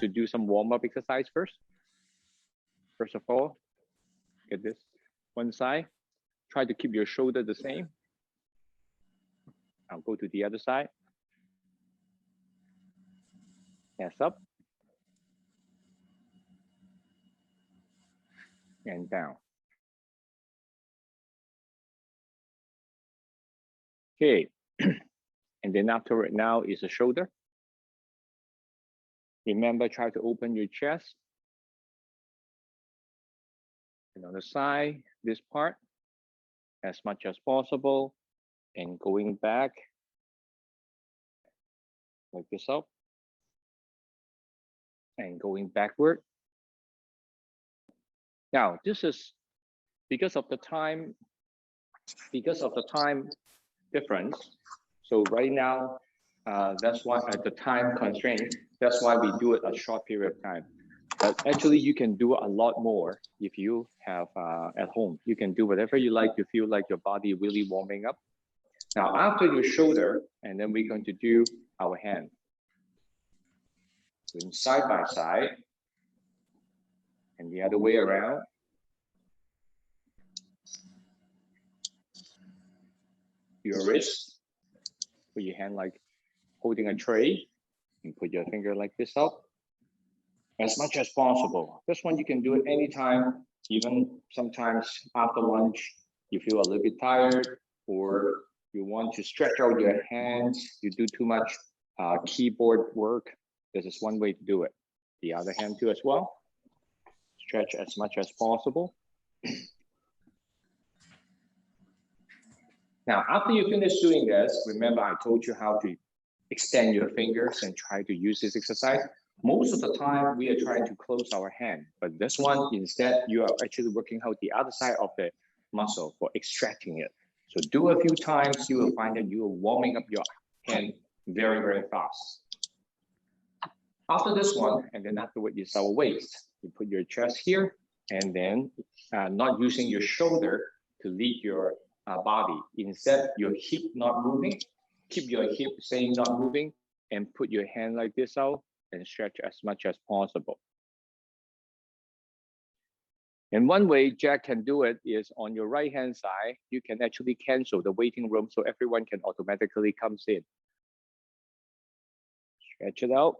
to do some warm-up exercise first. First of all, get this one side. Try to keep your shoulder the same. I'll go to the other side. Hands up. And down. Okay. And then after it now is the shoulder. Remember, try to open your chest. And on the side, this part, as much as possible. And going back, like this up. And going backward. Now, this is because of the time difference. So right now, that's why at the time constraint, that's why we do it a short period of time. But actually, you can do a lot more if you have at home. You can do whatever you like to feel like your body really warming up. Now, after your shoulder, and then we're going to do our hand. Doing side by side. And the other way around. Your wrist, put your hand like holding a tray, and put your finger like this up. As much as possible. This one you can do it anytime, even sometimes after lunch, you feel a little bit tired, or you want to stretch out your hands, you do too much keyboard work. This is one way to do it. The other hand too as well. Stretch as much as possible. Now, after you finish doing this, remember I told you how to extend your fingers and try to use this exercise. Most of the time, we are trying to close our hand, but this one, instead, you are actually working out the other side of the muscle for extracting it. So do a few times, you will find that you are warming up your hand very, very fast. After this one, and then afterward is our waist. You put your chest here, and then not using your shoulder to lead your body. Instead, your hip not moving. Keep your hip staying not moving, and put your hand like this out and stretch as much as possible. And one way Jack can do it is on your right hand side, you can actually cancel the waiting room so everyone can automatically come in. Stretch it out.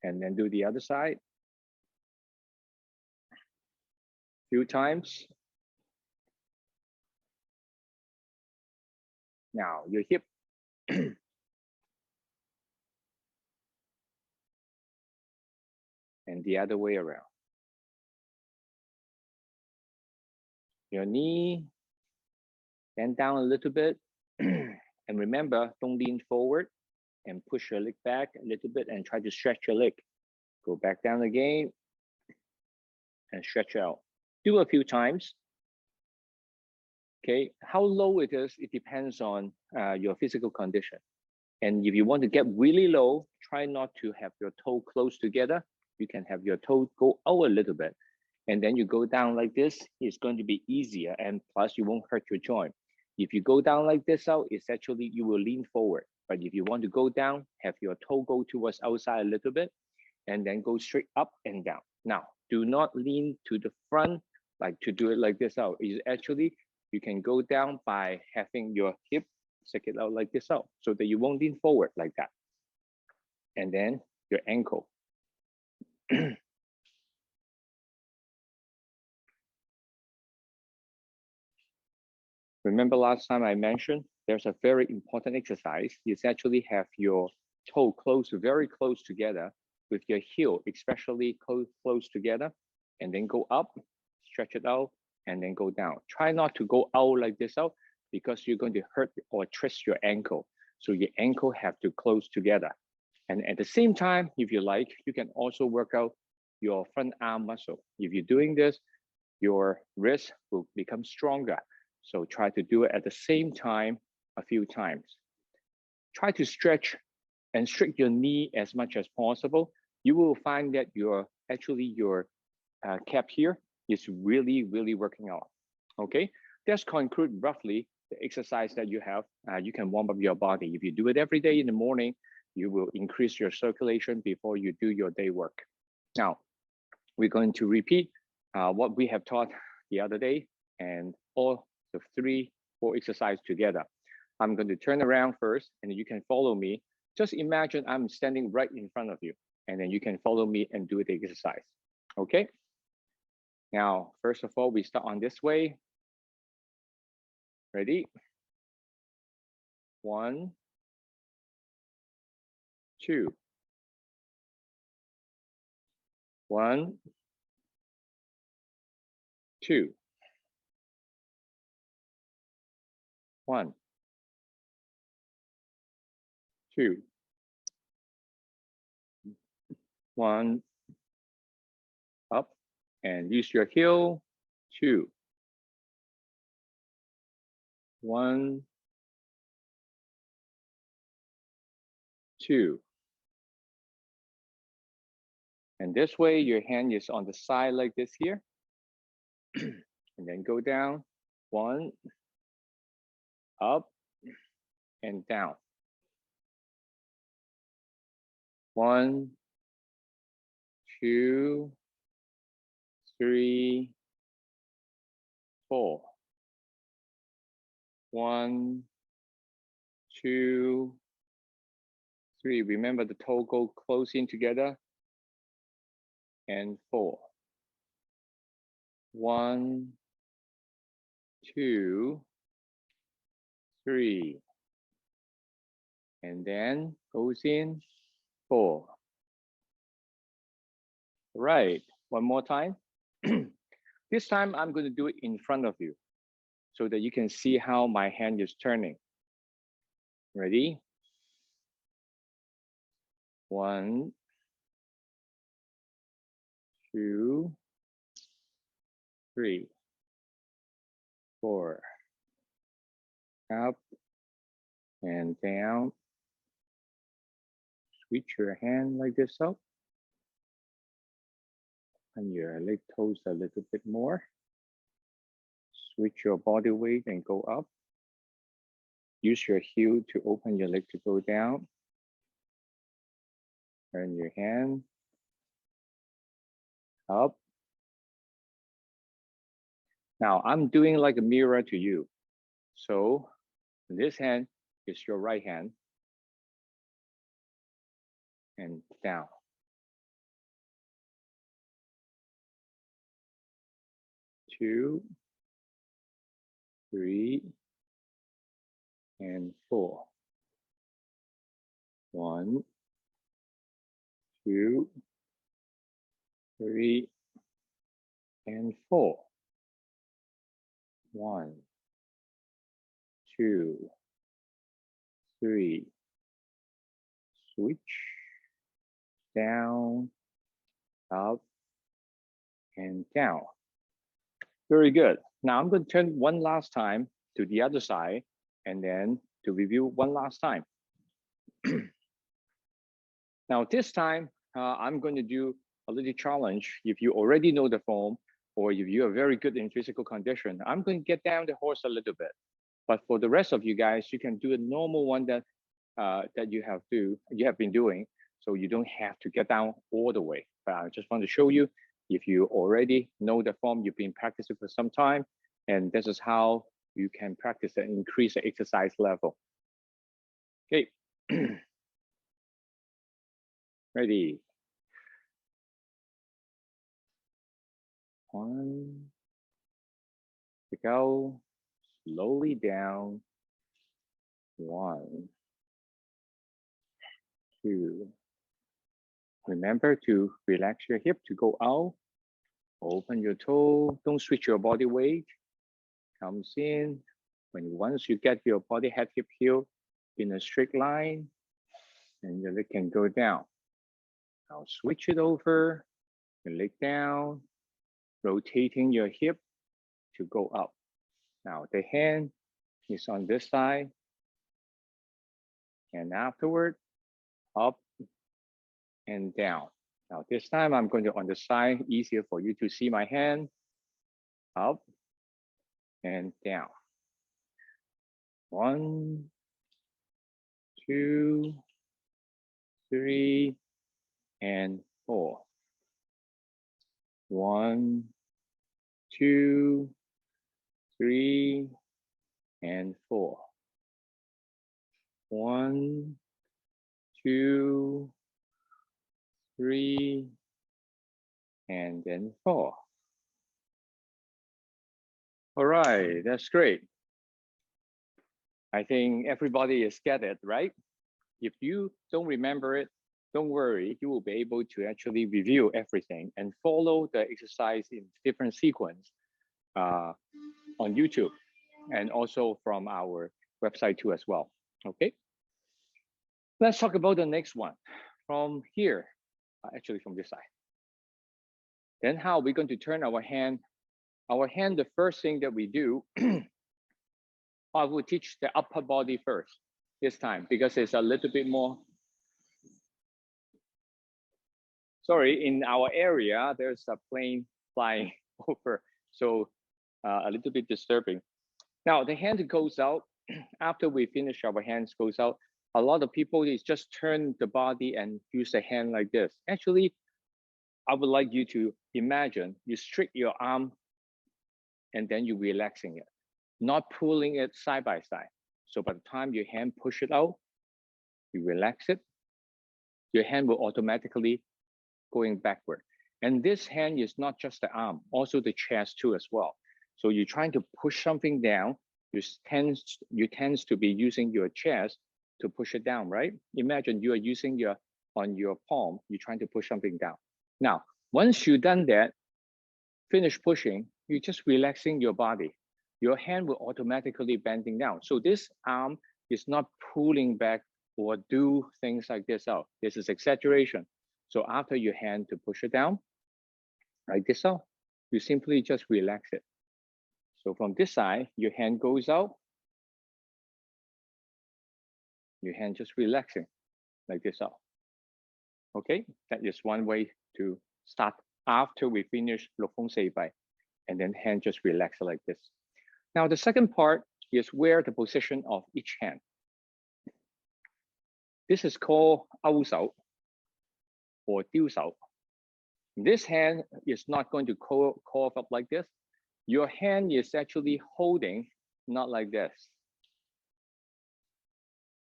And then do the other side. Few times. Now your hip. And the other way around. Your knee, bend down a little bit. And remember, don't lean forward and push your leg back a little bit and try to stretch your leg. Go back down again and stretch out. Do a few times. Okay, how low it is, it depends on your physical condition. And if you want to get really low, try not to have your toe close together. You can have your toe go out a little bit. And then you go down like this, it's going to be easier. And plus you won't hurt your joint. If you go down like this out, it's actually, you will lean forward. But if you want to go down, have your toe go towards outside a little bit, and then go straight up and down. Now, do not lean to the front, like to do it like this out. It's actually, you can go down by having your hip stick it out like this out, so that you won't lean forward like that. And then your ankle. Remember last time I mentioned, there's a very important exercise. It's actually have your toe close, very close together with your heel, especially close together, and then go up, stretch it out, and then go down. Try not to go out like this out, because you're going to hurt or twist your ankle. So your ankle have to close together. And at the same time, if you like, you can also work out your front arm muscle. If you're doing this, your wrist will become stronger. So try to do it at the same time a few times. Try to stretch and strict your knee as much as possible. You will find that your cap here is really, really working out. Okay, let's conclude roughly the exercise that you have, you can warm up your body. If you do it every day in the morning, you will increase your circulation before you do your day work. Now, we're going to repeat what we have taught the other day and all the 3-4 exercises together. I'm going to turn around first, and you can follow me. Just imagine I'm standing right in front of you, and then you can follow me and do the exercise. Okay? Now, first of all, we start on this way. Ready? 1, 2. 1, 2. 1, 2. 1, up, and use your heel. 2. 1, 2. And this way, your hand is on the side like this here. And then go down. 1, up, and down. 1, 2, 3, 4. 1, 2, 3. Remember the toe go close in together. And 4. 1, 2, 3. And then goes in 4. Right. One more time. This time I'm going to do it in front of you so that you can see how my hand is turning. Ready? 1, 2, 3, 4. Up and down. Switch your hand like this up. And your leg toes a little bit more. Switch your body weight and go up. Use your heel to open your leg to go down. Turn your hand up. Now I'm doing like a mirror to you. So this hand is your right hand. And down. 2, 3, and 4. 1, 2, 3, and 4. 1, 2, 3. Switch. Down, up, and down. Very good. Now I'm going to turn one last time to the other side and then to review one last time. Now this time, I'm going to do a little challenge. If you already know the form or if you are very good in physical condition, I'm going to get down the horse a little bit. But for the rest of you guys, you can do a normal one that you have been doing, so you don't have to get down all the way. But I just want to show you, if you already know the form, you've been practicing for some time, and this is how you can practice and increase the exercise level. Okay. Ready. 1, to go, slowly down. 1, 2. Remember to relax your hip to go out. Open your toe. Don't switch your body weight. Comes in. Once you get your body, head, hip, heel in a straight line, and your leg can go down. Now switch it over. Your leg down. Rotating your hip to go up. Now the hand is on this side. And afterward, up and down. Now this time I'm going to on the side, easier for you to see my hand. Up and down. 1, 2, 3, and 4. 1, 2, 3, and 4. 1, 2, 3, and then 4. All right, that's great. I think everybody is get it, right? If you don't remember it, don't worry, you will be able to actually review everything and follow the exercise in different sequence on YouTube and also from our website too as well, okay? Let's talk about the next one from here, actually from this side. Then how we're going to turn our hand. Our hand, the first thing that we do, I will teach the upper body first this time because it's a little bit more. Sorry, in our area, there's a plane flying over, so a little bit disturbing. Now the hand goes out, after we finish our hands goes out, a lot of people is just turn the body and use the hand like this. Actually, I would like you to imagine you stretch your arm and then you're relaxing it, not pulling it side by side. So by the time your hand push it out, you relax it, your hand will automatically going backward. And this hand is not just the arm, also the chest too as well. So you're trying to push something down, you tend to be using your chest to push it down, right? Imagine you are using on your palm, you're trying to push something down. Now, once you've done that, finish pushing, you're just relaxing your body. Your hand will automatically bending down. So this arm is not pulling back or do things like this out. This is exaggeration. So after your hand to push it down, like this out, you simply just relax it. So from this side, your hand goes out, your hand just relaxing like this out. Okay, that is one way to start after we finish 六風四臂, and then hand just relax like this. Now the second part is where the position of each hand. This is called 勾手 or 丟手. This hand is not going to cough up like this. Your hand is actually holding, not like this.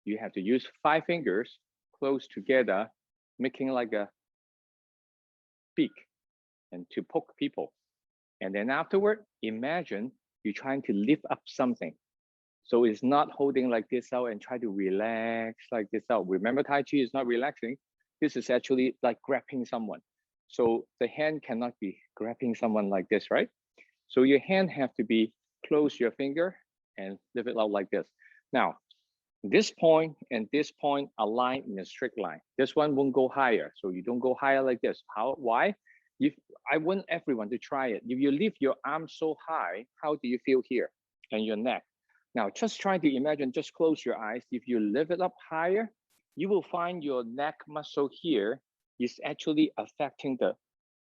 You have to use 5 fingers close together, making like a beak and to poke people. And then afterward, imagine you're trying to lift up something. So it's not holding like this out and try to relax like this out. Remember, Tai Chi is not relaxing. This is actually like grabbing someone. So the hand cannot be grabbing someone like this, right? So your hand have to be close your finger and lift it out like this. Now, this point and this point align in a straight line. This one won't go higher. So you don't go higher like this. Why? I want everyone to try it. If you lift your arm so high, how do you feel here and your neck? Now, just try to imagine, just close your eyes. If you lift it up higher, you will find your neck muscle here is actually affecting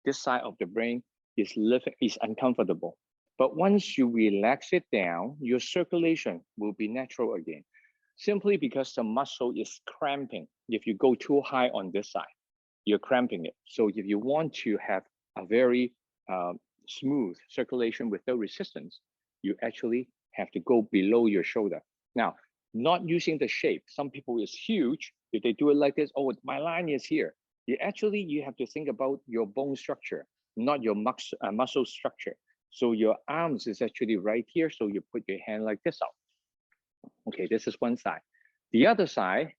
this side of the brain is uncomfortable. But once you relax it down, your circulation will be natural again, simply because the muscle is cramping. If you go too high on this side, you're cramping it. So if you want to have a very smooth circulation with no resistance, you actually have to go below your shoulder. Now, not using the shape. Some people is huge. If they do it like this, oh, my line is here. You have to think about your bone structure, not your muscle structure. So your arms is actually right here. So you put your hand like this out. Okay, this is one side. The other side,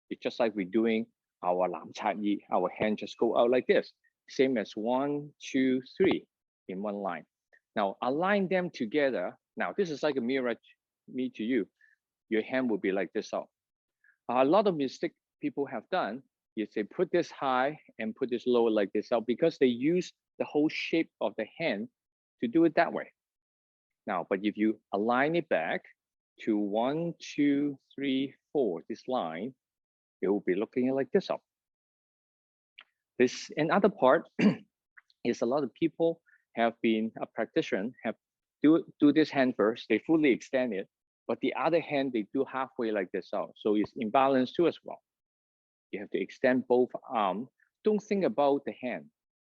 it's just like we're doing our 南察意, our hand just go out like this. Same as 1, 2, 3 in one line. Now align them together. Now this is like a mirror, me to you. Your hand will be like this out. A lot of mistake people have done is they put this high and put this low like this out because they use the whole shape of the hand to do it that way. Now, but if you align it back to 1, 2, 3, 4, this line, it will be looking like this up. This another part is a lot of people have been a practitioner, have do this hand first, they fully extend it, but the other hand, they do halfway like this out. So it's imbalanced too as well. You have to extend both arms. Don't think about the hand.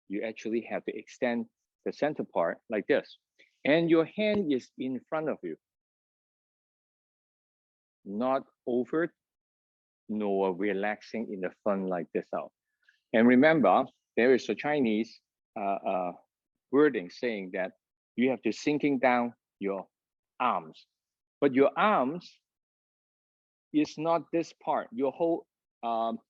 You actually have to extend the center part like this. And your hand is in front of you, not over nor relaxing in the front like this out. And remember, there is a Chinese wording saying that you have to sinking down your arms, but your arms is not this part. Your whole,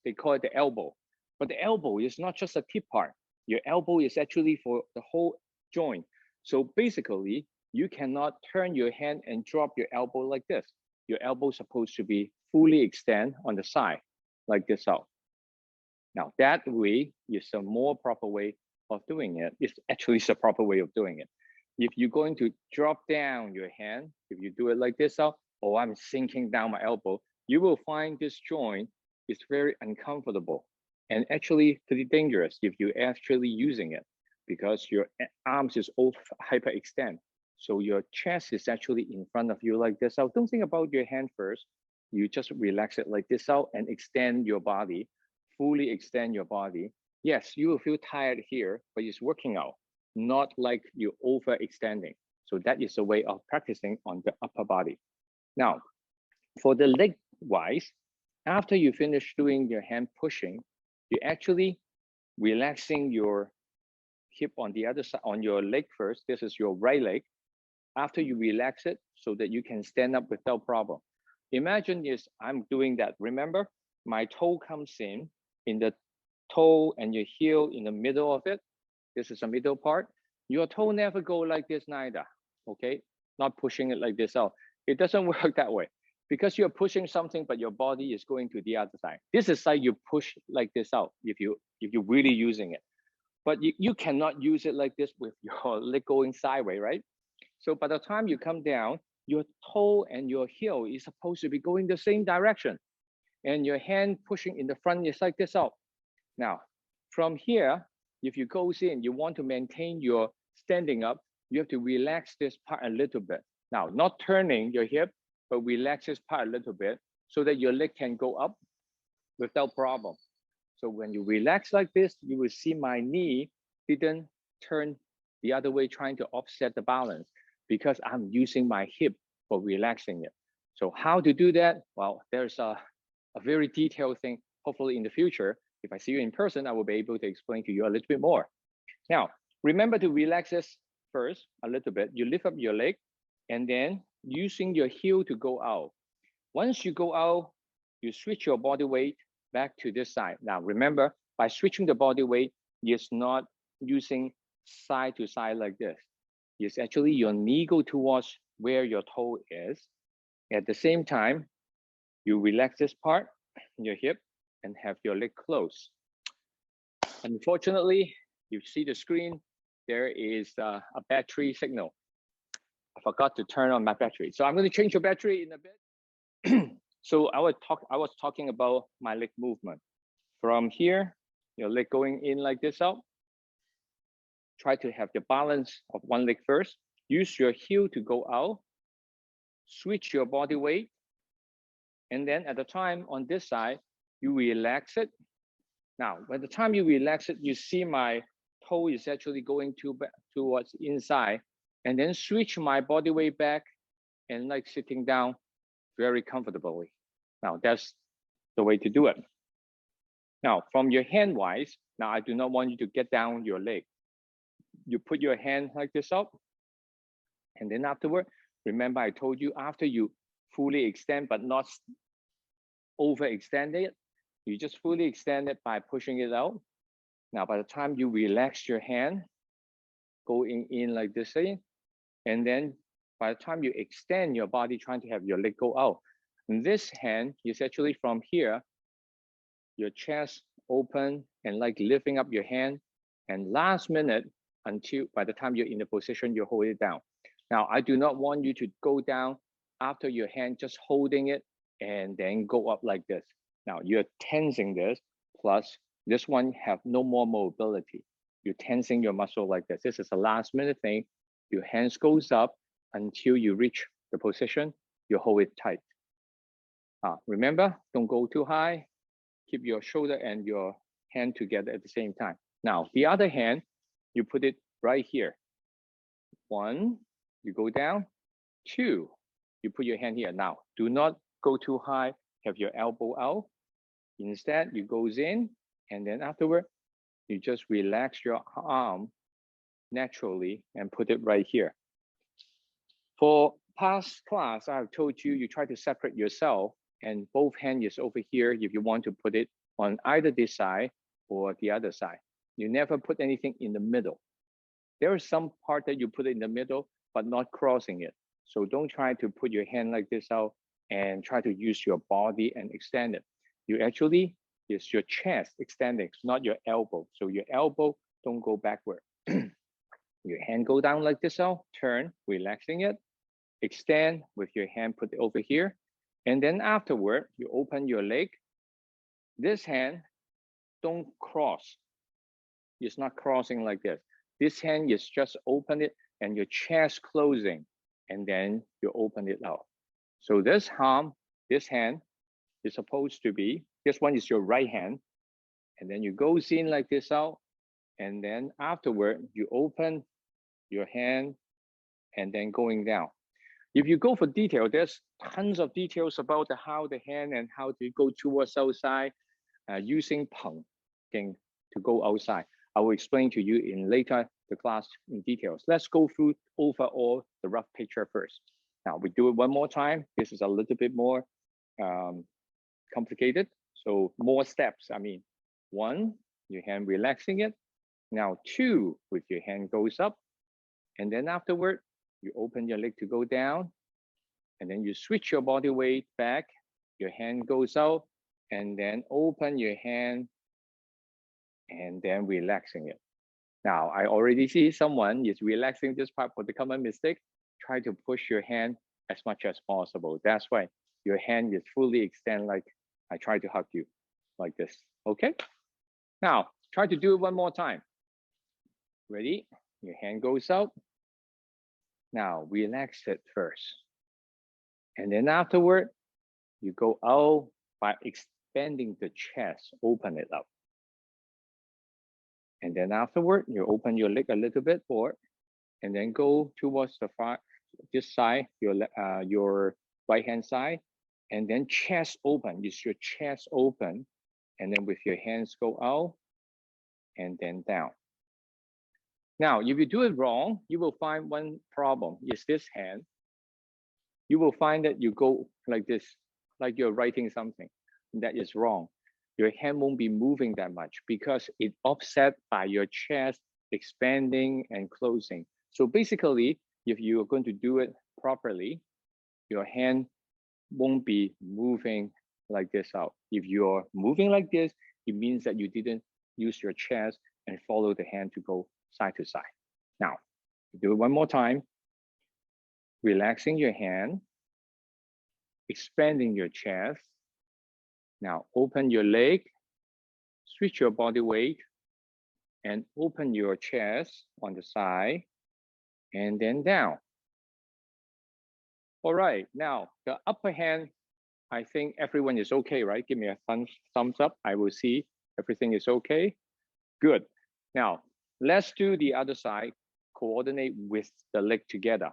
they call it the elbow, but the elbow is not just a tip part. Your elbow is actually for the whole joint. So basically, you cannot turn your hand and drop your elbow like this. Your elbow is supposed to be fully extend on the side, like this out. Now that way is a more proper way of doing it. It's actually a proper way of doing it. If you're going to drop down your hand, if you do it like this out, or I'm sinking down my elbow, you will find this joint is very uncomfortable and actually pretty dangerous if you're actually using it, because your arms is all hyperextend. So your chest is actually in front of you like this out. Don't think about your hand first. You just relax it like this out and extend your body, fully extend your body. Yes, you will feel tired here, but it's working out, not like you're overextending. So that is a way of practicing on the upper body. Now, for the leg wise, after you finish doing your hand pushing, you're actually relaxing your hip on the other side, on your leg first. This is your right leg. After you relax it so that you can stand up without problem. Imagine is I'm doing that. Remember, my toe comes in the toe and your heel in the middle of it. This is the middle part. Your toe never go like this neither, okay? Not pushing it like this out. It doesn't work that way because you're pushing something, but your body is going to the other side. This is like you push like this out if you're really using it. But you cannot use it like this with your leg going sideways, right? So by the time you come down, your toe and your heel is supposed to be going the same direction. And your hand pushing in the front is like this out. Now, from here, if you goes in, you want to maintain your standing up, you have to relax this part a little bit. Now, not turning your hip, but relax this part a little bit so that your leg can go up without problem. So when you relax like this, you will see my knee didn't turn the other way trying to offset the balance because I'm using my hip for relaxing it. So how to do that? Well, there's a very detailed thing. Hopefully in the future, if I see you in person, I will be able to explain to you a little bit more. Now, remember to relax this first a little bit. You lift up your leg and then using your heel to go out. Once you go out, you switch your body weight back to this side. Now, remember, by switching the body weight, it's not using side to side like this. It's actually your knee go towards where your toe is. At the same time, you relax this part, your hip, and have your leg close. Unfortunately, you see the screen, there is a battery signal. I forgot to turn on my battery. So I'm going to change your battery in a bit. So I was talking about my leg movement. From here, your leg going in like this out. Try to have the balance of one leg first. Use your heel to go out. Switch your body weight. And then at the time on this side, you relax it. Now, by the time you relax it, you see my toe is actually going towards inside, and then switch my body weight back and like sitting down very comfortably. Now, that's the way to do it. Now, from your hand wise, now I do not want you to get down your leg. You put your hand like this up, and then afterward, remember I told you after you fully extend but not overextend it, you just fully extend it by pushing it out. Now, by the time you relax your hand, going in like this thing, and then by the time you extend your body, trying to have your leg go out, and this hand is actually from here, your chest open and like lifting up your hand, and last minute until by the time you're in the position, you hold it down. Now, I do not want you to go down after your hand, just holding it and then go up like this. Now you're tensing this, plus this one have no more mobility. You're tensing your muscle like this. This is a last minute thing. Your hands goes up until you reach the position. you hold it tight. Remember, don't go too high. Keep your shoulder and your hand together at the same time. Now, the other hand, you put it right here. 1, you go down. 2, you put your hand here. Now, do not go too high, have your elbow out. Instead, you goes in, and then afterward, you just relax your arm naturally and put it right here. For past class, I've told you, you try to separate yourself and both hands is over here if you want to put it on either this side or the other side. You never put anything in the middle. There is some part that you put it in the middle, but not crossing it. So don't try to put your hand like this out and try to use your body and extend it. You actually, it's your chest extending, not your elbow. So your elbow don't go backward. Your hand go down like this out, turn, relaxing it, extend with your hand, put it over here. And then afterward, you open your leg. This hand, don't cross. It's not crossing like this. This hand is just open it and your chest closing, and then you open it out. So this hand is supposed to be, this one is your right hand, and then you goes in like this out, and then afterward, you open your hand and then going down. If you go for detail, there's tons of details about how the hand and how to go towards outside using peng to go outside. I will explain to you in later the class in details. Let's go through overall the rough picture first. Now we do it one more time. This is a little bit more complicated. So more steps. I mean, 1, your hand relaxing it. Now 2, with your hand goes up. And then afterward, you open your leg to go down. And then you switch your body weight back. Your hand goes out. And then open your hand. And then relaxing it. Now, I already see someone is relaxing this part for the common mistake. Try to push your hand as much as possible. That's why your hand is fully extended like I try to hug you, like this, okay? Now, try to do it one more time. Ready? Your hand goes out. Now, relax it first. And then afterward, you go out by expanding the chest, open it up. And then afterward, you open your leg a little bit more, and then go towards the far, this side, your right hand side, and then chest open. Use your chest open, and then with your hands go out, and then down. Now, if you do it wrong, you will find one problem. Is this hand? You will find that you go like this, like you're writing something. That is wrong. Your hand won't be moving that much because it's offset by your chest expanding and closing. So basically, if you are going to do it properly, your hand won't be moving like this out. If you're moving like this, it means that you didn't use your chest and follow the hand to go side to side. Now, do it one more time. Relaxing your hand, expanding your chest. Now, open your leg, switch your body weight, and open your chest on the side, and then down. All right, now the upper hand, I think everyone is okay, right? Give me a thumbs up. I will see everything is okay. Good. Now, let's do the other side, coordinate with the leg together.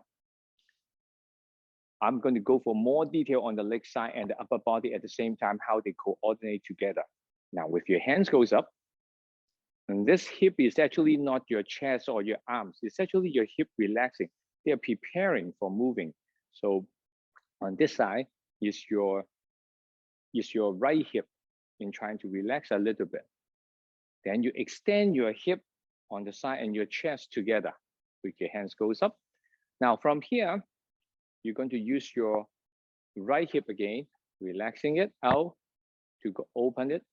I'm going to go for more detail on the leg side and the upper body at the same time, how they coordinate together. Now, with your hands goes up, and this hip is actually not your chest or your arms. It's actually your hip relaxing. They are preparing for moving. So on this side is your right hip in trying to relax a little bit. Then you extend your hip on the side and your chest together with your hands goes up. Now from here, you're going to use your right hip again, relaxing it out to go open it,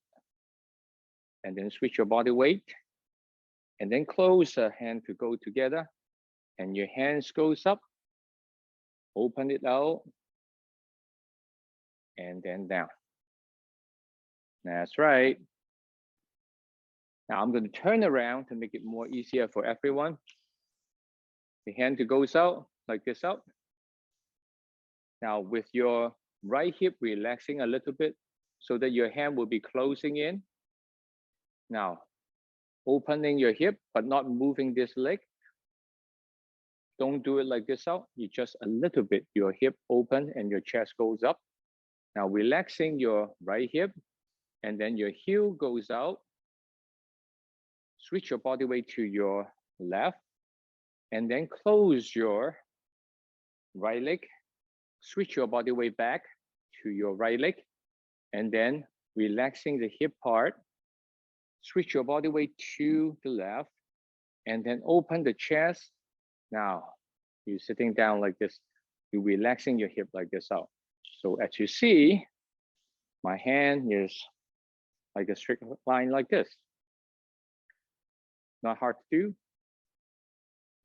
and then switch your body weight, and then close the hand to go together, and your hands goes up, open it out, and then down. That's right. Now I'm going to turn around to make it more easier for everyone. The hand to goes out like this out. Now with your right hip relaxing a little bit so that your hand will be closing in. Now, opening your hip, but not moving this leg. Don't do it like this out. You just a little bit, your hip open and your chest goes up. Now relaxing your right hip and then your heel goes out. Switch your body weight to your left and then close your right leg. Switch your body weight back to your right leg and then relaxing the hip part. Switch your body weight to the left and then open the chest. Now, you're sitting down like this. You're relaxing your hip like this out. So as you see, my hand is like a straight line like this. Not hard to do.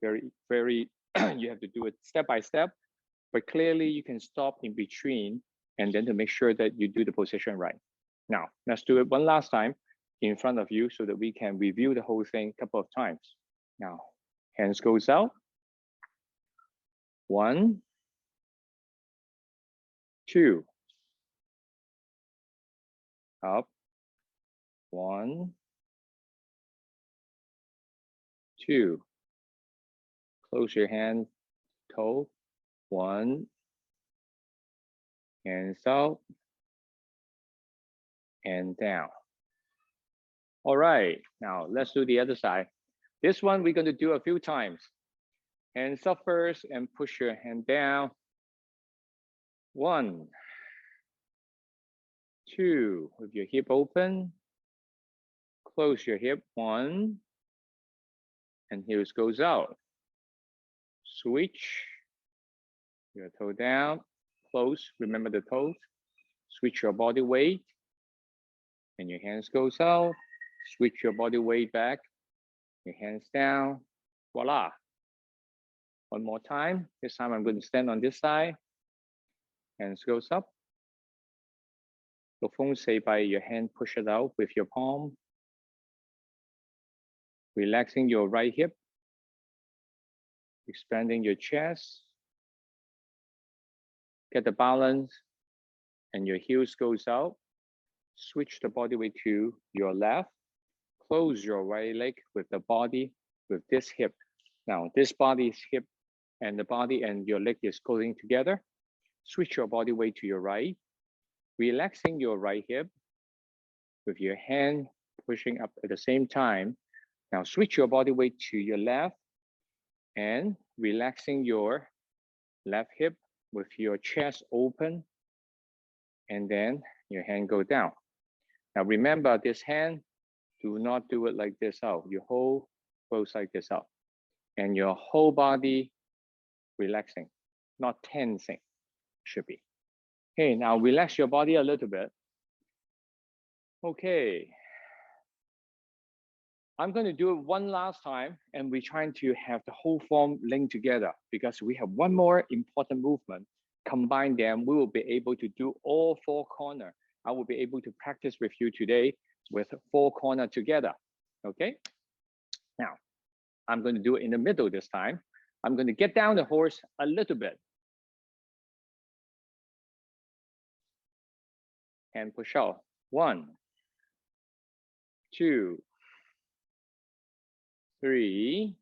Very, you have to do it step by step, but clearly you can stop in between and then to make sure that you do the position right. Now, let's do it one last time in front of you so that we can review the whole thing a couple of times. Now, hands goes out. 1, 2. Up. 1, 2. Close your hand, toe. 1. Hands out. And down. All right, now let's do the other side. This one we're going to do a few times. Hands up first and push your hand down. 1, 2, with your hip open. Close your hip, 1. And heels goes out. Switch. Your toe down, close, remember the toes. Switch your body weight. And your hands goes out. Switch your body weight back. Your hands down. Voila. One more time. This time I'm going to stand on this side. Hands goes up. 六風四臂, your hand push it out with your palm. Relaxing your right hip. Expanding your chest. Get the balance. And your heels goes out. Switch the body weight to your left. Close your right leg with the body with this hip. Now this body is hip and the body and your leg is going together. Switch your body weight to your right. Relaxing your right hip with your hand pushing up at the same time. Now switch your body weight to your left and relaxing your left hip with your chest open and then your hand go down. Now remember this hand, do not do it like this out. Your whole goes like this out. And your whole body relaxing, not tensing, should be. Okay, now relax your body a little bit. Okay. I'm going to do it one last time and we're trying to have the whole form linked together because we have one more important movement. Combine them, we will be able to do all 4 corners. I will be able to practice with you today with 4 corners together, okay? Now, I'm going to do it in the middle this time. I'm going to get down the horse a little bit. And push out. 1, 2, 3,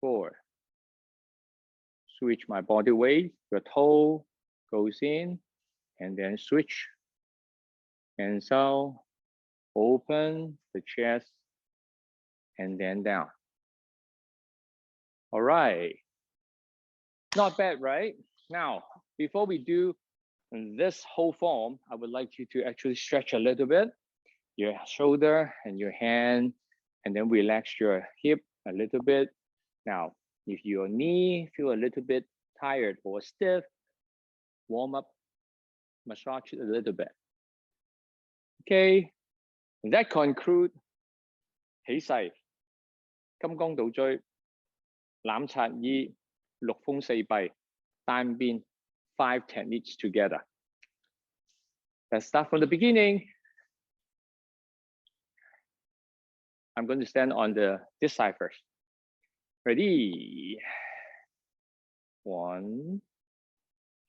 4. Switch my body weight. Your toe goes in and then switch. And so open the chest and then down. All right. Not bad, right? Now, before we do this whole form, I would like you to actually stretch a little bit, your shoulder and your hand, and then relax your hip a little bit. Now, if your knee feel a little bit tired or stiff, warm up, massage it a little bit. Okay, that conclude 起勢、金剛倒追、攬擦衣、六風四臂、單邊 5 techniques together. Let's start from the beginning. I'm going to stand on this side first. Ready? 1,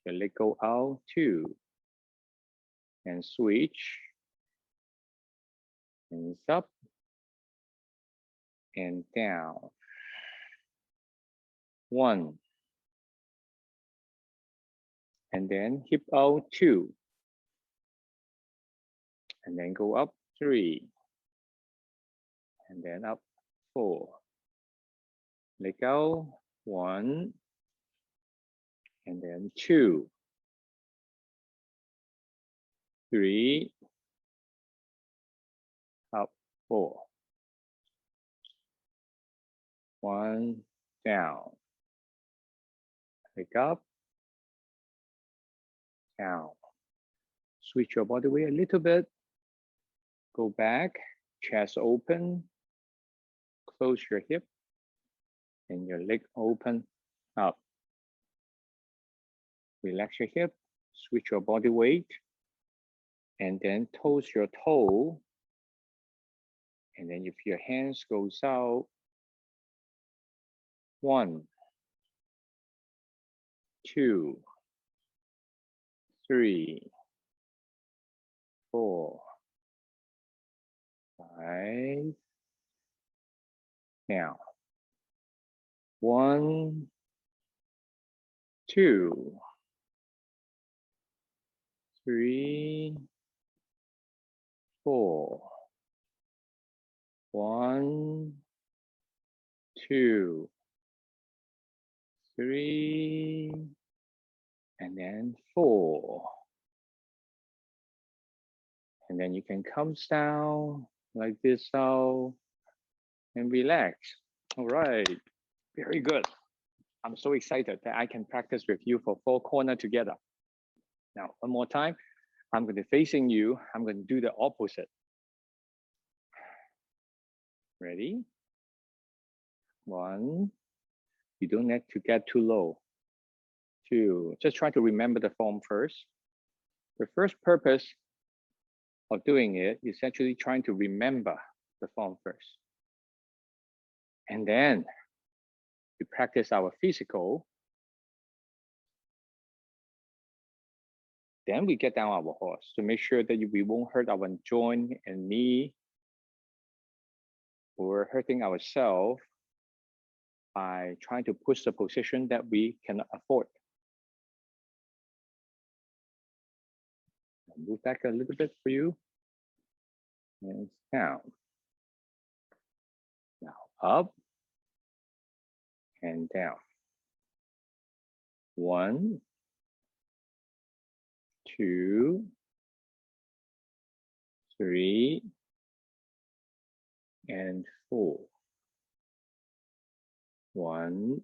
Your leg go out, 2. And switch. Hands up and down. 1. And then hip out, 2. And then go up, 3. And then up, 4. Leg out, 1. And then 2. 3. Up, 4. 1, down. Leg up, down. Switch your body weight a little bit. Go back, chest open. Close your hip. And your leg open, up. Relax your hip. Switch your body weight. And then toes your toe. And then if your hands goes out, 1, 2, 3, 4, 5. Now, 1, 2, 3, 4. 1, 2, 3, and then 4. And then you can come down like this out and relax. All right, very good. I'm so excited that I can practice with you for 4 corners together. Now, one more time, I'm going to facing you. I'm going to do the opposite. Ready? 1. You don't need to get too low. 2. Just try to remember the form first. The first purpose of doing it is actually trying to remember the form first. And then we practice our physical. Then we get down our horse to make sure that we won't hurt our joint and knee or hurting ourselves by trying to push the position that we cannot afford. Move back a little bit for you. And down. Now up and down. 1, 2, 3, and 4. 1,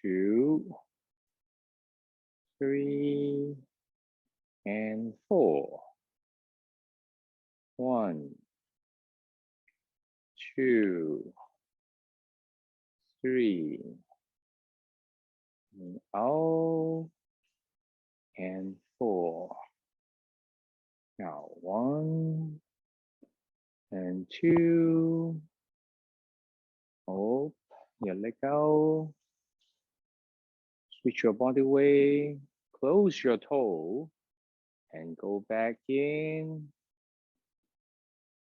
2, 3, and 4. 1, 2, 3, and out, and 4. Now 1 and 2. Up, your leg out. Switch your body weight. Close your toe and go back in.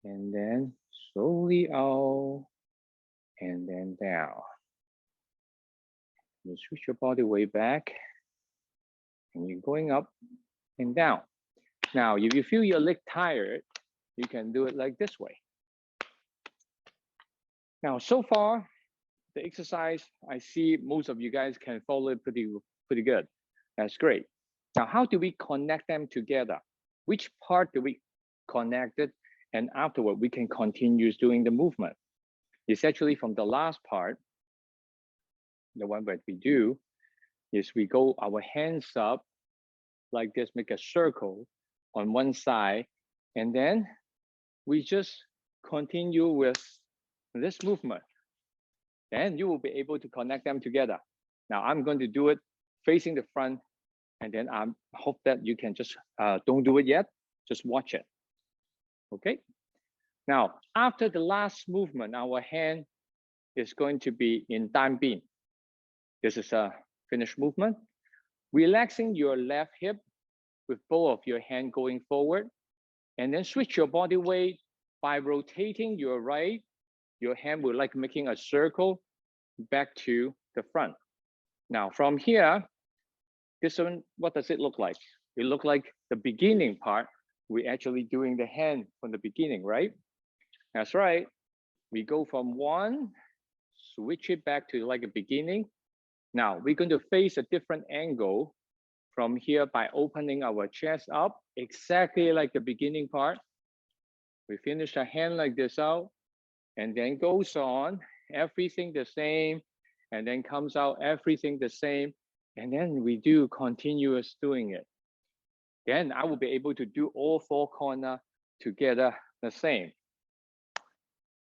And then slowly out and then down. You switch your body weight back and you're going up and down. Now, if you feel your leg tired, you can do it like this way. Now, so far, the exercise, I see most of you guys can follow it pretty good. That's great. Now, how do we connect them together? Which part do we connect it? And afterward, we can continue doing the movement. It's actually from the last part, the one that we do, is we go our hands up like this, make a circle on one side, and then we just continue with this movement. Then you will be able to connect them together. Now I'm going to do it facing the front, and then I hope that you can just, don't do it yet, just watch it. Okay. Now, after the last movement, our hand is going to be in Dan Bin. This is a finished movement. Relaxing your left hip with both of your hands going forward, and then switch your body weight by rotating your right. Your hand will like making a circle back to the front. Now from here, this one, what does it look like? It look like the beginning part. We're actually doing the hand from the beginning, right? That's right. We go from one, switch it back to like a beginning. Now we're going to face a different angle from here by opening our chest up, exactly like the beginning part. We finish a hand like this out, and then goes on, everything the same, and then comes out everything the same, and then we do continuous doing it. Then I will be able to do all four corners together the same.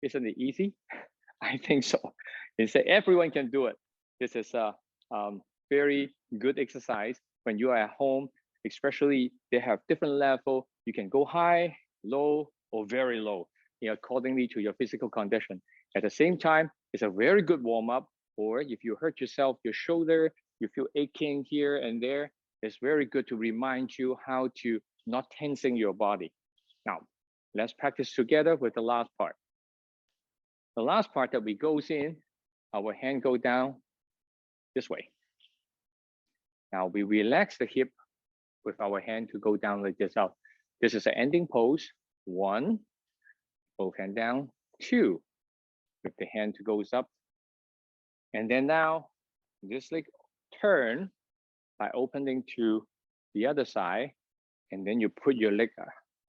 Isn't it easy? I think so. It's that everyone can do it. This is a very good exercise when you are at home, especially they have different level. You can go high, low, or very low, accordingly to your physical condition. At the same time, it's a very good warm up. Or if you hurt yourself, your shoulder, you feel aching here and there, it's very good to remind you how to not tensing your body. Now, let's practice together with the last part. The last part that we goes in, our hand go down this way. Now we relax the hip with our hand to go down like this out. This is an ending pose. One, both hand down. Two, with the hand to goes up. And then now, this leg turn by opening to the other side. And then you put your leg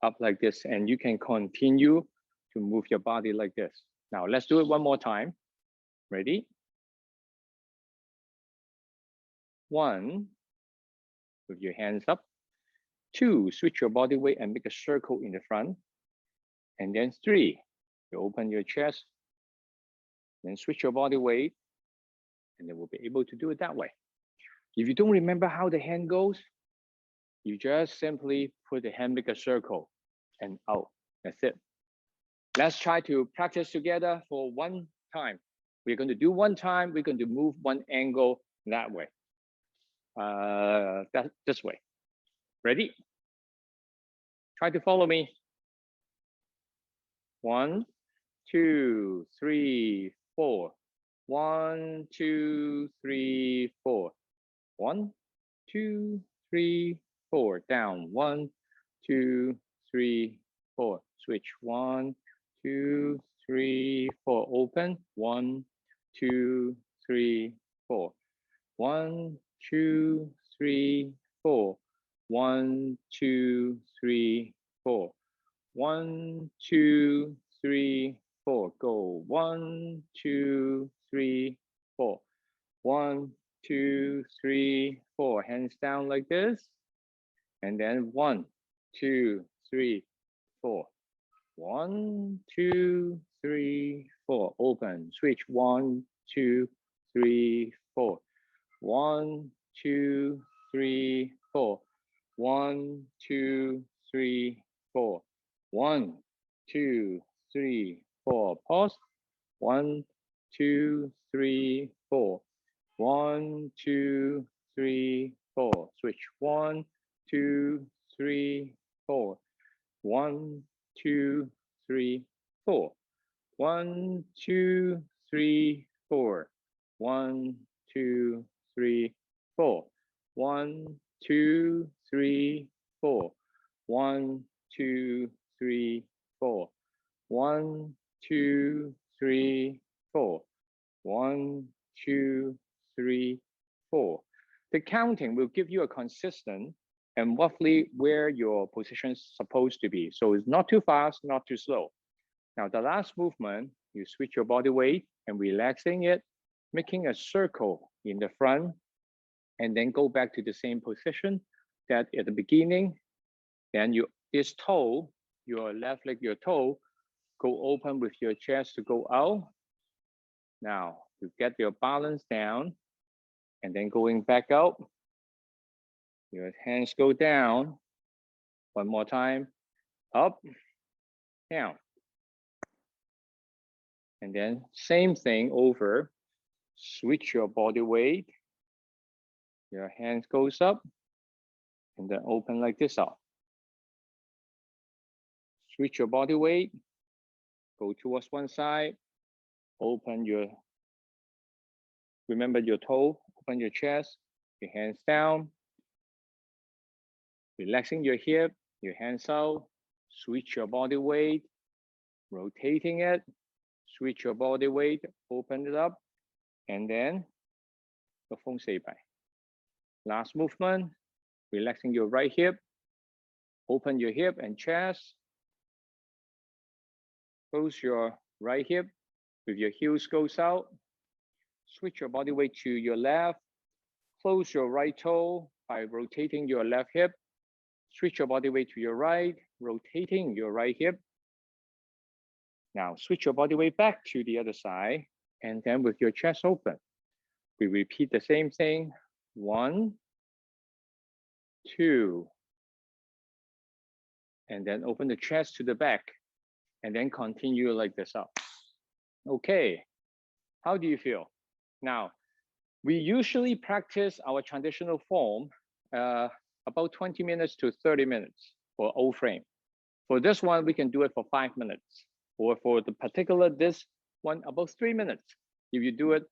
up like this, and you can continue to move your body like this. Now let's do it one more time. Ready? One, with your hands up. Two, switch your body weight and make a circle in the front. And then three, you open your chest, then switch your body weight, and then we'll be able to do it that way. If you don't remember how the hand goes, you just simply put the hand, make a circle, and out. That's it. Let's try to practice together for one time. We're going to do one time. We're going to move one angle that way. This way. Ready? Try to follow me. 1, 2, 3, 4. 1, 2, 3, 4. 1, 2, 3, 4. Down. 1, 2, 3, 4. Switch. 1, 2, 3, 4. Open. 1, 2, 3, 4. 1, 2, 3, 4. 1, 2, 3, 4. 1, 2, 3, 4. Go. 1, 2, 3, 4. 1, 2, 3, 4. Hands down like this. And then 1, 2, 3, 4. 1, 2, 3, 4. Open. Switch. 1, 2, 3, 4. 1, 2, 3, 4. 1, 2, 3, 4. 1, 2, 3, 4. Pause. 1, 2, 3, 4. 1, 2, 3, 4. Switch. 1, 2, 3, 4. 1, 2, 3, 4. 1, 2, 3, 4. 1, 2, 3, 4. 1, 2, 3, 4. 1, 2, 3, 4. 1, 2, 3, 4. 1, 2, 3, 4. The counting will give you a consistent and roughly where your position is supposed to be. So it's not too fast, not too slow. Now the last movement, you switch your body weight and relaxing it, making a circle in the front, and then go back to the same position that at the beginning. Then this toe, your left leg, your toe, go open with your chest to go out. Now you get your balance down, and then going back out. Your hands go down. One more time, up, down. And then same thing over, switch your body weight, Your hands goes up and then open like this up. Switch your body weight, go towards one side, open your, remember your toe, open your chest, your hands down, relaxing your hip, your hands out, switch your body weight, rotating it, switch your body weight, open it up, and then 個風4擺. Last movement, relaxing your right hip, open your hip and chest, close your right hip with your heels goes out, switch your body weight to your left, close your right toe by rotating your left hip, switch your body weight to your right, rotating your right hip. Now switch your body weight back to the other side, and then with your chest open, we repeat the same thing. 1, 2, and then open the chest to the back, and then continue like this up. Okay, how do you feel? Now, we usually practice our traditional form about 20 minutes to 30 minutes for O frame. For this one, we can do it for 5 minutes, or for the particular this one, about 3 minutes, if you do it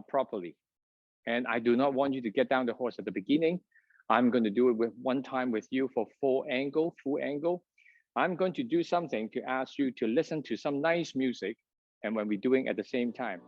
properly. And I do not want you to get down the horse at the beginning. I'm going to do it with one time with you for full angle. I'm going to do something to ask you to listen to some nice music, and when we're doing at the same time.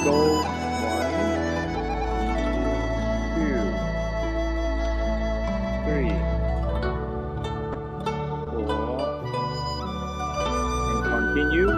Go 1, 2, 3, 4, and continue.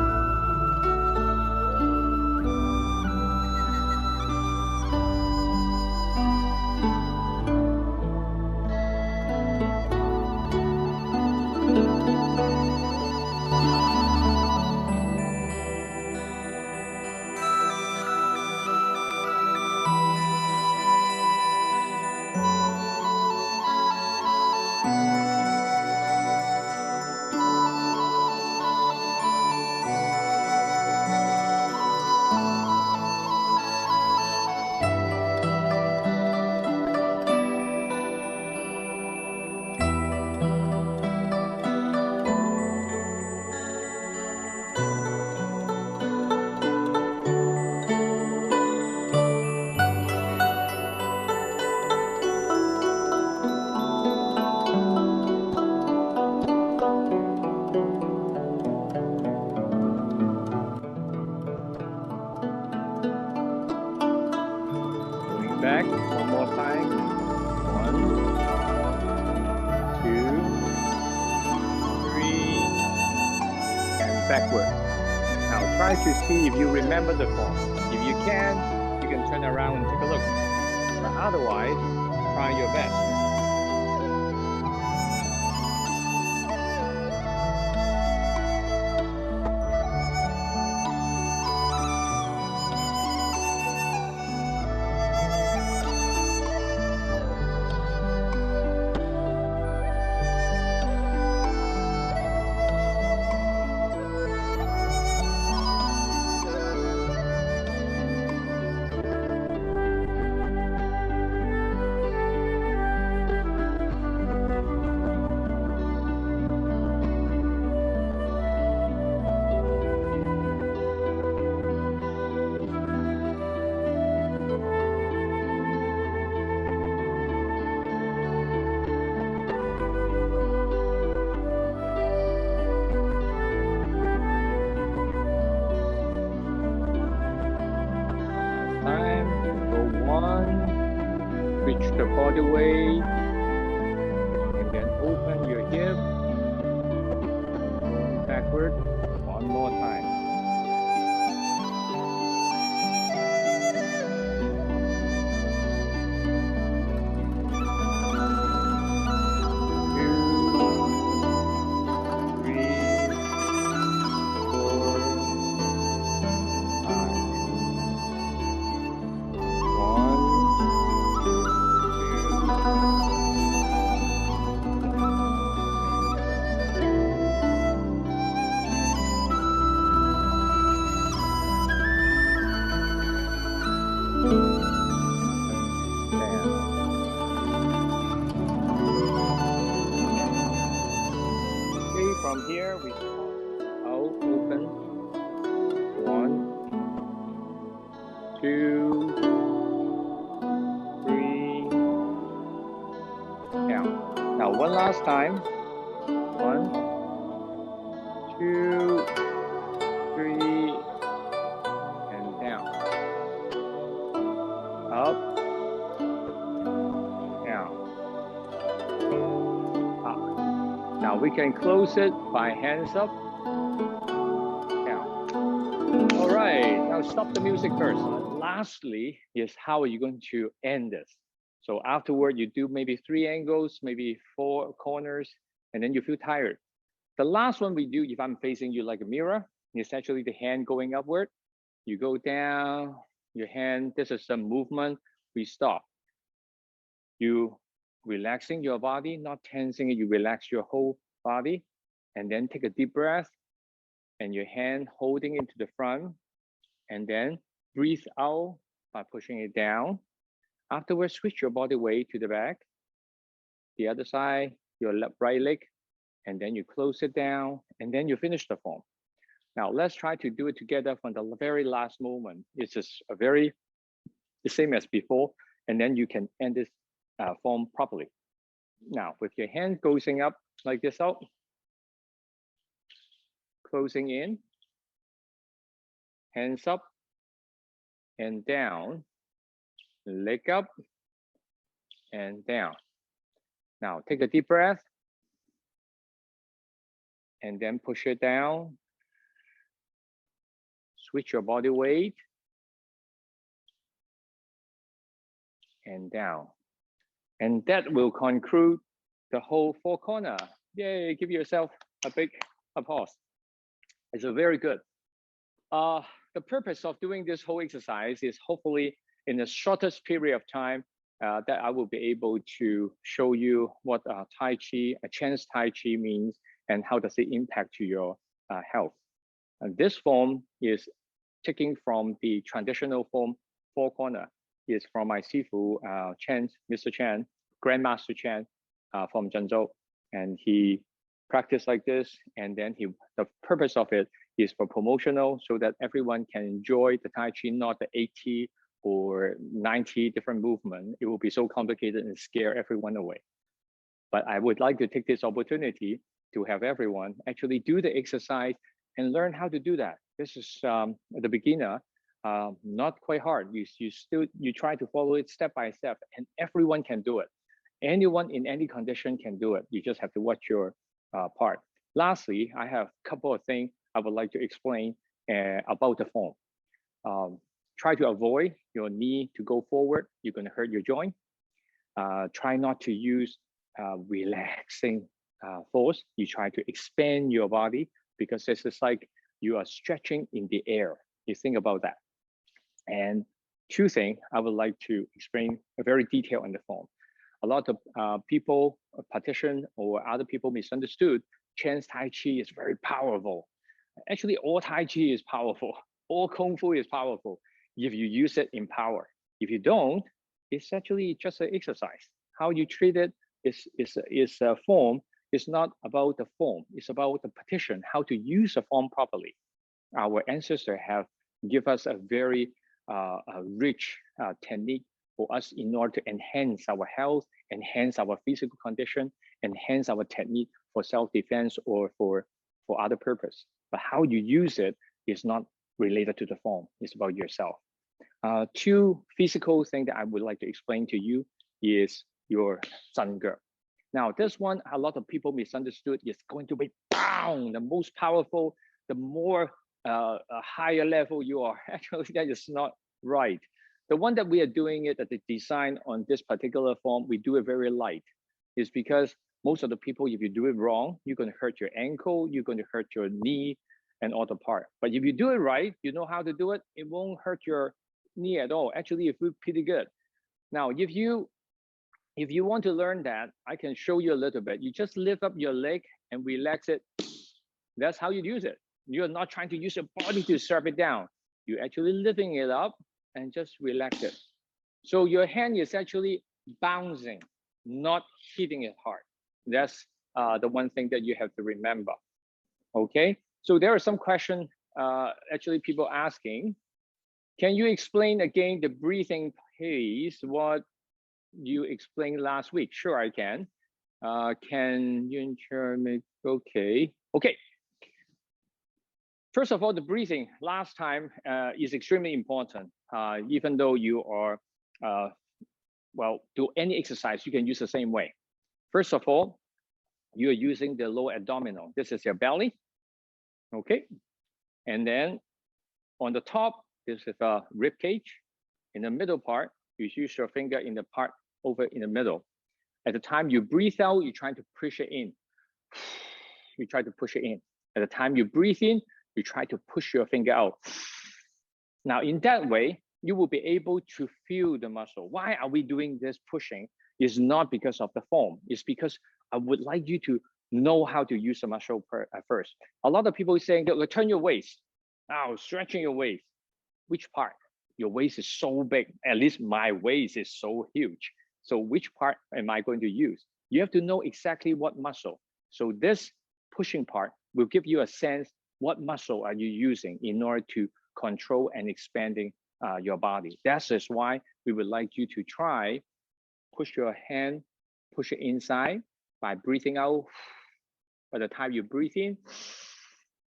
Back one more time. 1, 2, 3, and backward. Now try to see if you remember the form. If you can turn around and take a look. But otherwise, try your best. body weight, and then open your hip backward. One more time. From here, we out, open. 1, 2, 3, down. Now, one last time. 1, 2, 3, and down. Up, down, up. Now we can close it by hands up, down. All right, now stop the music first. Lastly is how are you going to end this? So afterward, you do maybe 3 angles, maybe 4 corners, and then you feel tired. The last one we do, if I'm facing you like a mirror, is actually the hand going upward. You go down, your hand, this is some movement, we stop. You relaxing your body, not tensing it, you relax your whole body, and then take a deep breath, and your hand holding into the front, and then breathe out by pushing it down. Afterwards, switch your body weight to the back, the other side, your right leg, and then you close it down, and then you finish the form. Now, let's try to do it together from the very last moment. It's just the same as before, and then you can end this form properly. Now, with your hand closing up like this out, closing in, hands up and down, leg up and down. Now, take a deep breath and then push it down. Switch your body weight and down. And that will conclude the whole 4 corner. Yay, give yourself a big applause. It's a very good. The purpose of doing this whole exercise is hopefully in the shortest period of time that I will be able to show you what Tai Chi, a Chen's Tai Chi means and how does it impact to your health. And this form is taken from the traditional form 4 corner. Is from my Sifu, Chen, Mr. Chen, Grandmaster Chen from Zhengzhou. And he practiced like this. And then the purpose of it is for promotional so that everyone can enjoy the Tai Chi, not the 80 or 90 different movement. It will be so complicated and scare everyone away. But I would like to take this opportunity to have everyone actually do the exercise and learn how to do that. This is the beginner. Not quite hard. You try to follow it step by step, and everyone can do it. Anyone in any condition can do it. You just have to watch your part. Lastly, I have a couple of things I would like to explain about the form. Try to avoid your knee to go forward. You're going to hurt your joint. Try not to use relaxing force. You try to expand your body because this is like you are stretching in the air. You think about that. And 2 things I would like to explain a very detail on the form. A lot of people, practitioners or other people misunderstood Chen's Tai Chi is very powerful. Actually, all Tai Chi is powerful. All Kung Fu is powerful if you use it in power. If you don't, it's actually just an exercise. How you treat it is a form. It's not about the form. It's about the practitioner, how to use the form properly. Our ancestors have give us a very rich technique for us in order to enhance our health, enhance our physical condition, enhance our technique for self-defense or for other purpose. But how you use it is not related to the form. It's about yourself. 2 physical things that I would like to explain to you is your 真腳. Now, this one, a lot of people misunderstood, is going to be down, the most powerful, the more a higher level you are. Actually, that is not right. The one that we are doing it at the design on this particular form, we do it very light. Is because most of the people, if you do it wrong, you're going to hurt your ankle, you're going to hurt your knee and all the part. But if you do it right, you know how to do it, it won't hurt your knee at all. Actually, it feels pretty good. Now, if you want to learn that, I can show you a little bit. You just lift up your leg and relax it. That's how you use it. You're not trying to use your body to serve it down. You're actually lifting it up and just relax it. So your hand is actually bouncing, not hitting it hard. That's the one thing that you have to remember. Okay, so there are some questions, actually people asking, can you explain again the breathing pace, what you explained last week? Sure, I can. Can you make, okay. First of all, the breathing last time is extremely important. Even though you are, well, do any exercise, you can use the same way. First of all, you're using the lower abdominal. This is your belly, okay? And then on the top, this is a rib cage. In the middle part, you use your finger in the part over in the middle. At the time you breathe out, you're trying to push it in. You try to push it in. At the time you breathe in, you try to push your finger out. Now, in that way, you will be able to feel the muscle. Why are we doing this pushing? It's not because of the form. It's because I would like you to know how to use the muscle at first. A lot of people are saying, turn your waist. Now, stretching your waist. Which part? Your waist is so big. At least my waist is so huge. So which part am I going to use? You have to know exactly what muscle. So this pushing part will give you a sense what muscle are you using in order to control and expanding your body. That is why we would like you to try push your hand, push it inside by breathing out. By the time you breathe in,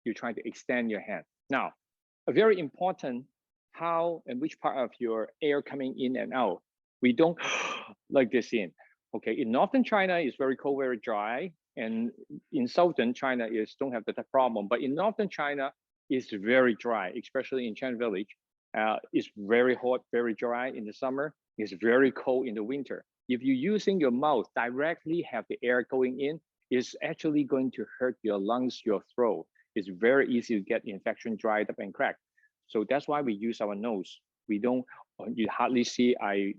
you're trying to extend your hand. Now, a very important how and which part of your air coming in and out. We don't like this in. Okay, in northern China, it's very cold, very dry. And in southern China, is don't have that problem. But in northern China, it's very dry, especially in Chen Village. It's very hot, very dry in the summer. It's very cold in the winter. If you're using your mouth directly have the air going in, it's actually going to hurt your lungs, your throat. It's very easy to get infection, dried up and cracked. So that's why we use our nose. We don't, you hardly see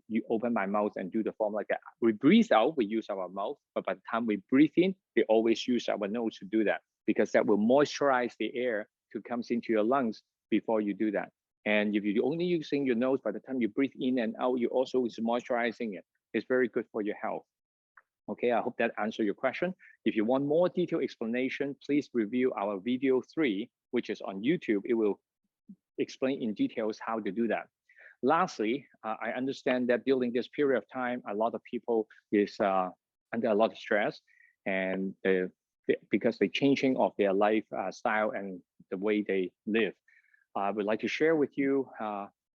you open my mouth and do the form like that. We breathe out, we use our mouth, but by the time we breathe in, we always use our nose to do that because that will moisturize the air to come into your lungs before you do that. And if you're only using your nose, by the time you breathe in and out, you also is moisturizing it. It's very good for your health. Okay, I hope that answered your question. If you want more detailed explanation, please review our video 3, which is on YouTube. It will explain in details how to do that. Lastly, I understand that during this period of time, a lot of people is under a lot of stress, and because the changing of their lifestyle and the way they live. I would like to share with you,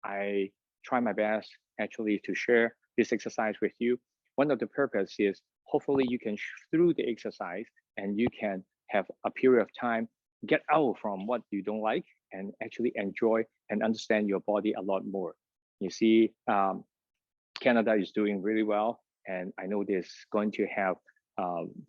I try my best actually to share this exercise with you. One of the purpose is hopefully you can through the exercise and you can have a period of time, get out from what you don't like and actually enjoy and understand your body a lot more. You see, Canada is doing really well, and I know this going to have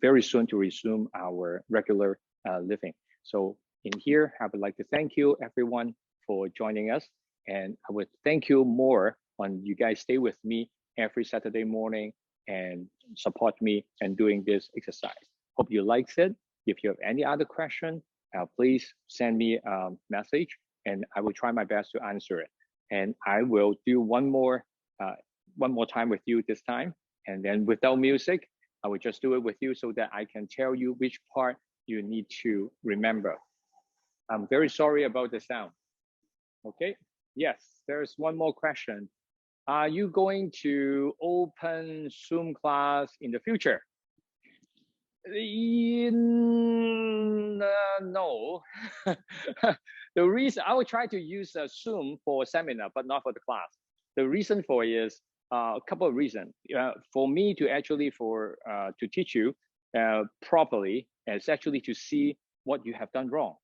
very soon to resume our regular living. So in here, I would like to thank you everyone for joining us, and I would thank you more when you guys stay with me every Saturday morning and support me and doing this exercise. Hope you liked it. If you have any other question, please send me a message and I will try my best to answer it. And I will do one more time with you this time. And then without music, I will just do it with you so that I can tell you which part you need to remember. I'm very sorry about the sound. Okay, yes, there's one more question. Are you going to open Zoom class in the future? No. The reason I will try to use Zoom for a seminar, but not for the class. The reason for it is a couple of reasons. For me to actually to teach you properly, it's actually to see what you have done wrong.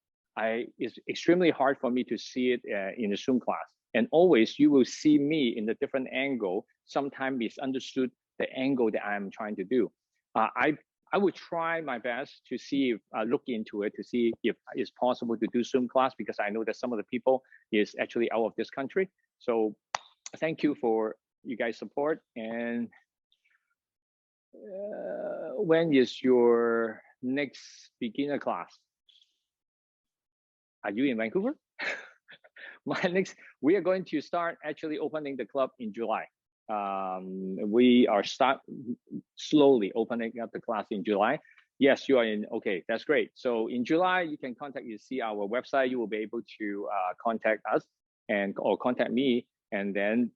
It's extremely hard for me to see it in a Zoom class. And always you will see me in a different angle, sometimes misunderstood the angle that I'm trying to do. I would try my best to see if look into it to see if it's possible to do Zoom class, because I know that some of the people is actually out of this country. So thank you for you guys' support. And when is your next beginner class? Are you in Vancouver? We are going to start actually opening the club in July. We are slowly opening up the class in July. Yes, you are in. Okay, that's great. So in July, you can see our website. You will be able to contact us or contact me, and then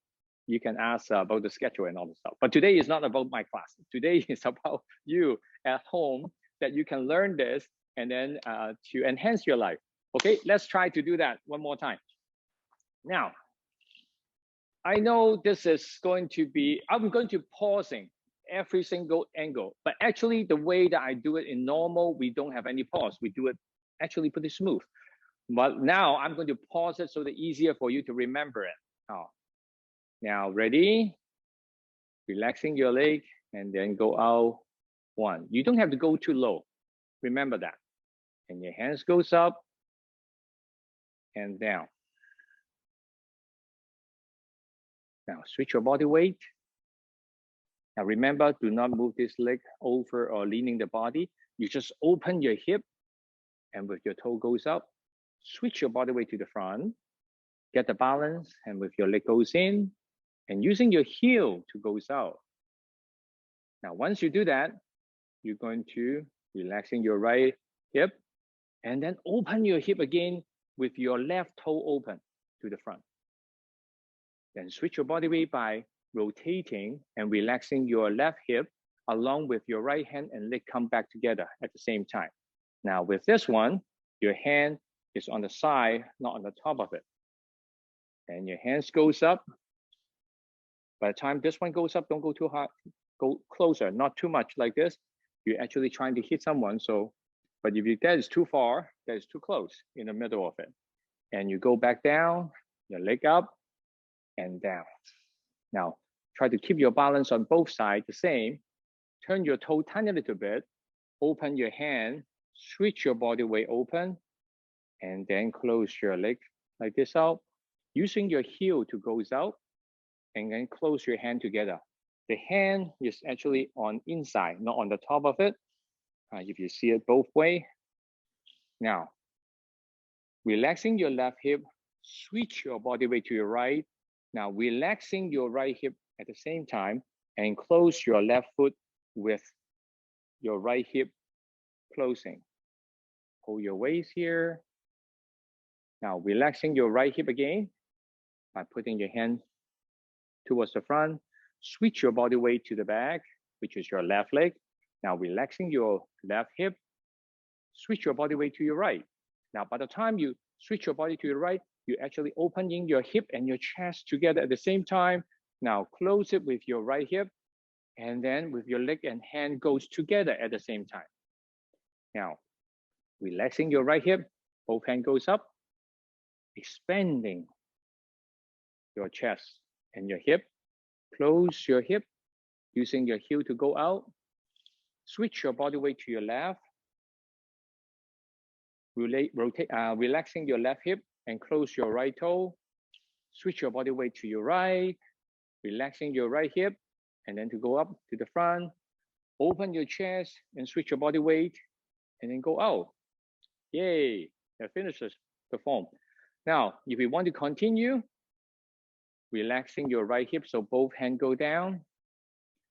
you can ask about the schedule and all the stuff. But today is not about my class. Today is about you at home, that you can learn this and then to enhance your life. Okay, let's try to do that one more time. Now, I know this is going to be, I'm going to pausing every single angle, but actually the way that I do it in normal, we don't have any pause. We do it actually pretty smooth. But now I'm going to pause it so that easier for you to remember it. Now, ready? Relaxing your leg and then go out. One. You don't have to go too low. Remember that. And your hands goes up and down. Now switch your body weight. Now remember, do not move this leg over or leaning the body. You just open your hip and with your toe goes up, switch your body weight to the front, get the balance, and with your leg goes in and using your heel to goes out. Now, once you do that, you're going to relaxing your right hip and then open your hip again with your left toe open to the front. Then switch your body weight by rotating and relaxing your left hip along with your right hand and leg come back together at the same time. Now with this one, your hand is on the side, not on the top of it. And your hands goes up. By the time this one goes up, don't go too hard, go closer, not too much like this. You're actually trying to hit someone. So, but if that is too far, that is too close in the middle of it. And you go back down, your leg up and down. Now, try to keep your balance on both sides the same. Turn your toe tiny little bit, open your hand, switch your body weight open, and then close your leg like this out, using your heel to go out, and then close your hand together. The hand is actually on inside, not on the top of it. If you see it both way. Now, relaxing your left hip, switch your body weight to your right. Now, relaxing your right hip at the same time and close your left foot with your right hip closing. Hold your waist here. Now, relaxing your right hip again by putting your hand towards the front. Switch your body weight to the back, which is your left leg. Now, relaxing your left hip. Switch your body weight to your right. Now, by the time you switch your body to your right, you're actually opening your hip and your chest together at the same time. Now, close it with your right hip, and then with your leg and hand goes together at the same time. Now, relaxing your right hip, both hand goes up, expanding your chest and your hip. Close your hip, using your heel to go out. Switch your body weight to your left. Relaxing your left hip and close your right toe. Switch your body weight to your right. Relaxing your right hip and then to go up to the front. Open your chest and switch your body weight and then go out. Yay, that finishes the form. Now, if you want to continue, relaxing your right hip so both hands go down.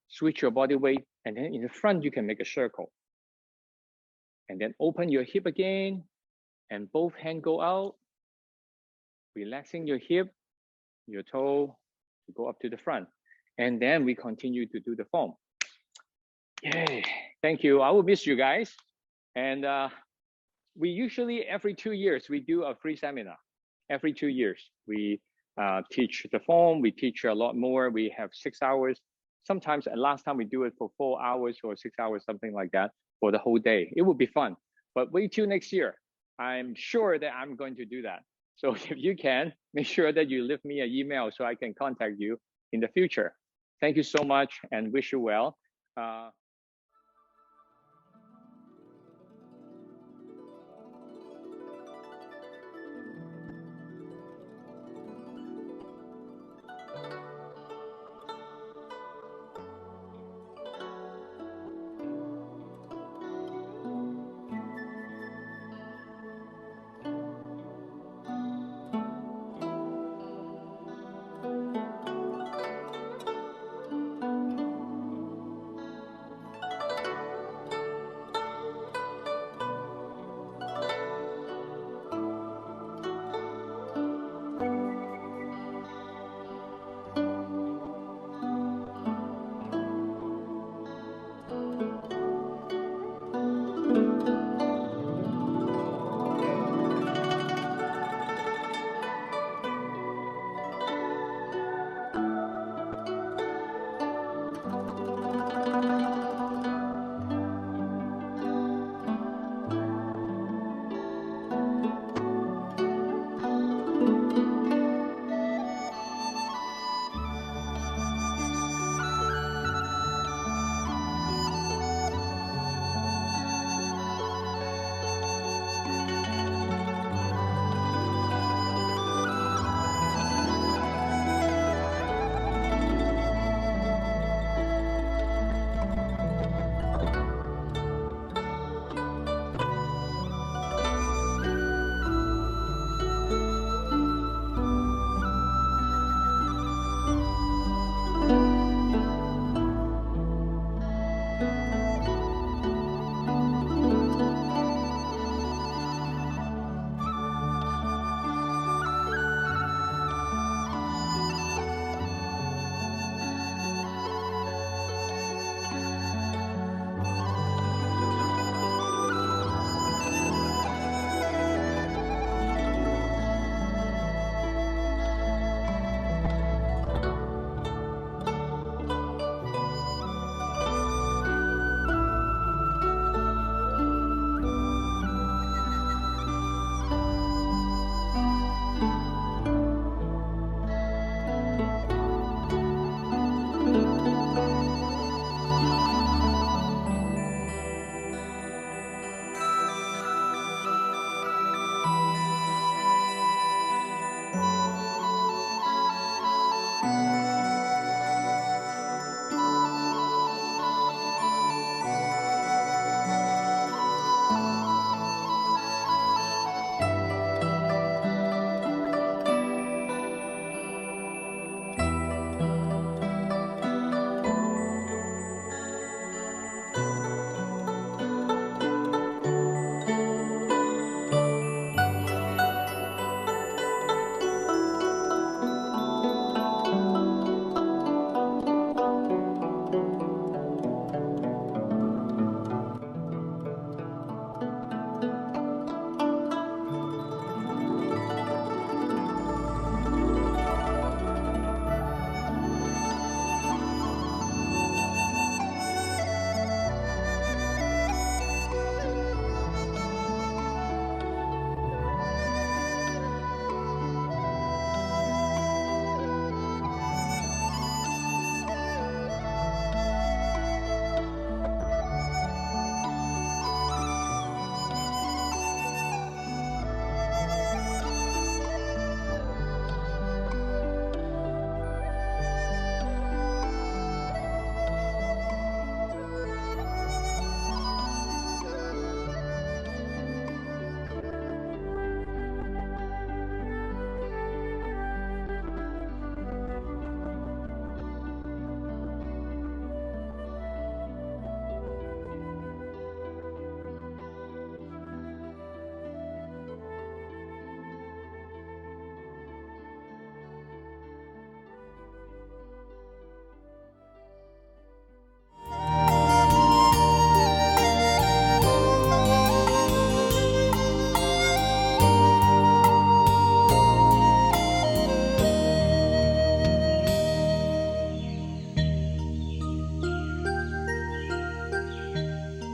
Switch your body weight and then in the front you can make a circle. And then open your hip again and both hands go out. Relaxing your hip, your toe to go up to the front. And then we continue to do the form. Yay, thank you. I will miss you guys. And we usually, every 2 years, we do a free seminar. Every 2 years, we teach the form. We teach a lot more. We have 6 hours. Sometimes last time we do it for 4 hours or 6 hours, something like that, for the whole day. It would be fun. But wait till next year. I'm sure that I'm going to do that. So if you can, make sure that you leave me an email so I can contact you in the future. Thank you so much and wish you well.